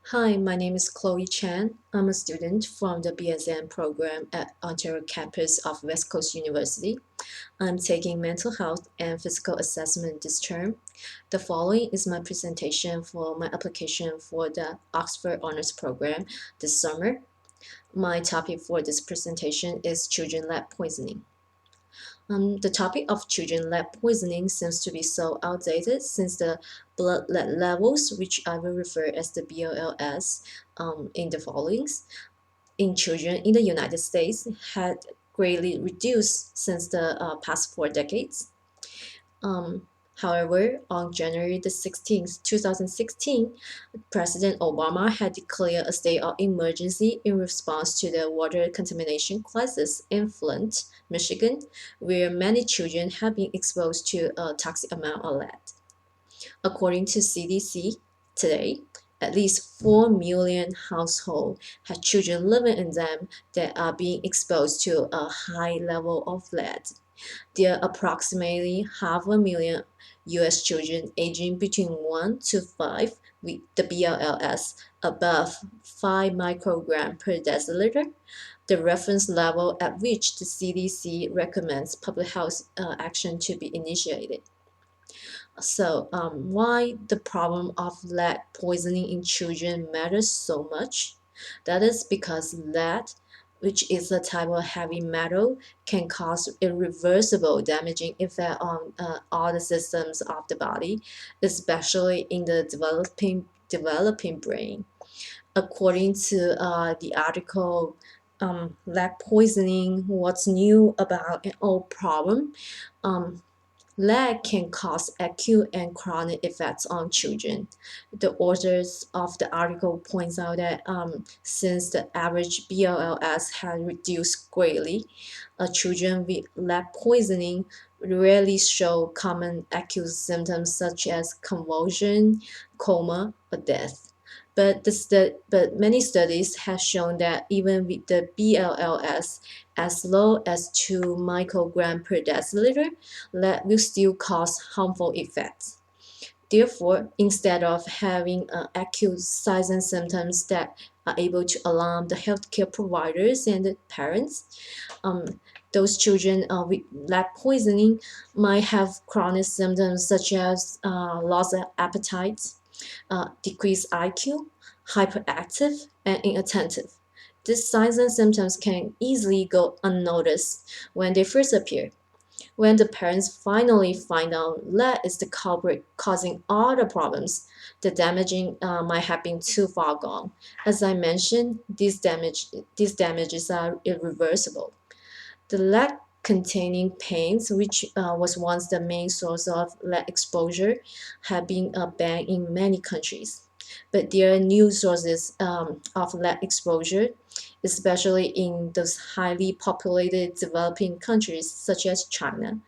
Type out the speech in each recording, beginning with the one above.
Hi, my name is Chloe Chan. I'm a student from the BSN program at Ontario campus of West Coast University. I'm taking mental health and physical assessment this term. The following is my presentation for my application for the Oxford Honors Program this summer. My topic for this presentation is children lead poisoning. The topic of children lead poisoning seems to be so outdated since the blood lead levels, which I will refer as the BLLS in the followings, in children in the United States had greatly reduced since the past 4 decades. Um, However, on January the 16th, 2016, President Obama had declared a state of emergency in response to the water contamination crisis in Flint, Michigan, where many children have been exposed to a toxic amount of lead. According to CDC, today, at least 4 million households have children living in them that are being exposed to a high level of lead. There are approximately 500,000 US children aging between 1 to 5 with the BLLS above 5 microgram per deciliter, the reference level at which the CDC recommends public health action to be initiated. So, why the problem of lead poisoning in children matters so much? That is because lead, which is a type of heavy metal, can cause irreversible damaging effect on all the systems of the body, especially in the developing brain. According to the article, lead poisoning, what's new about an old problem? Lead can cause acute and chronic effects on children. The authors of the article points out that since the average BLLS has reduced greatly, children with lead poisoning rarely show common acute symptoms such as convulsion, coma, or death. But many studies have shown that even with the BLLS as low as 2 microgram per deciliter, lead will still cause harmful effects. Therefore, instead of having acute signs and symptoms that are able to alarm the healthcare providers and the parents, those children with lead poisoning might have chronic symptoms such as loss of appetite, decreased IQ, hyperactive, and inattentive. These signs and symptoms can easily go unnoticed when they first appear. When the parents finally find out lead is the culprit causing all the problems, the damaging might have been too far gone. As I mentioned, these damages are irreversible. The lead containing paints, which was once the main source of lead exposure, have been banned in many countries. But there are new sources of lead exposure, especially in those highly populated developing countries such as China.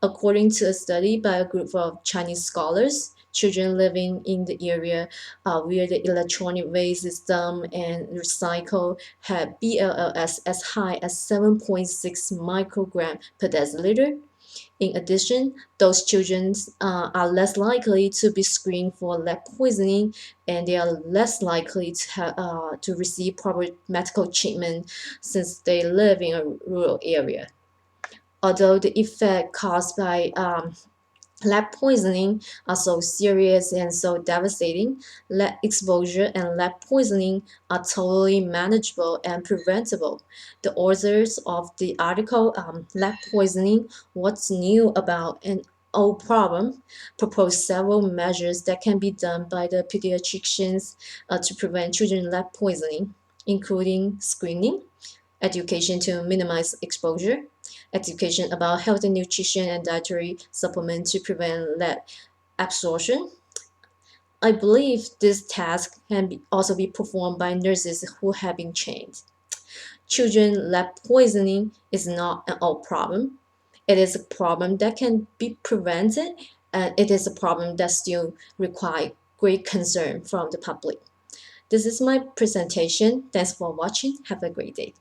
According to a study by a group of Chinese scholars, children living in the area where the electronic waste is dumped and recycled had BLLS as high as 7.6 microgram per deciliter. In addition, those children are less likely to be screened for lead poisoning, and they are less likely to receive proper medical treatment since they live in a rural area. Although the effect caused by lead poisoning are so serious and so devastating, lead exposure and lead poisoning are totally manageable and preventable. The authors of the article, Lead Poisoning, What's New About an Old Problem, propose several measures that can be done by the pediatricians to prevent children lead poisoning, including screening, education to minimize exposure, education about healthy nutrition and dietary supplement to prevent lead absorption. I believe this task can also be performed by nurses who have been trained. Children lead poisoning is not an old problem. It is a problem that can be prevented, and it is a problem that still requires great concern from the public. This is my presentation. Thanks for watching. Have a great day.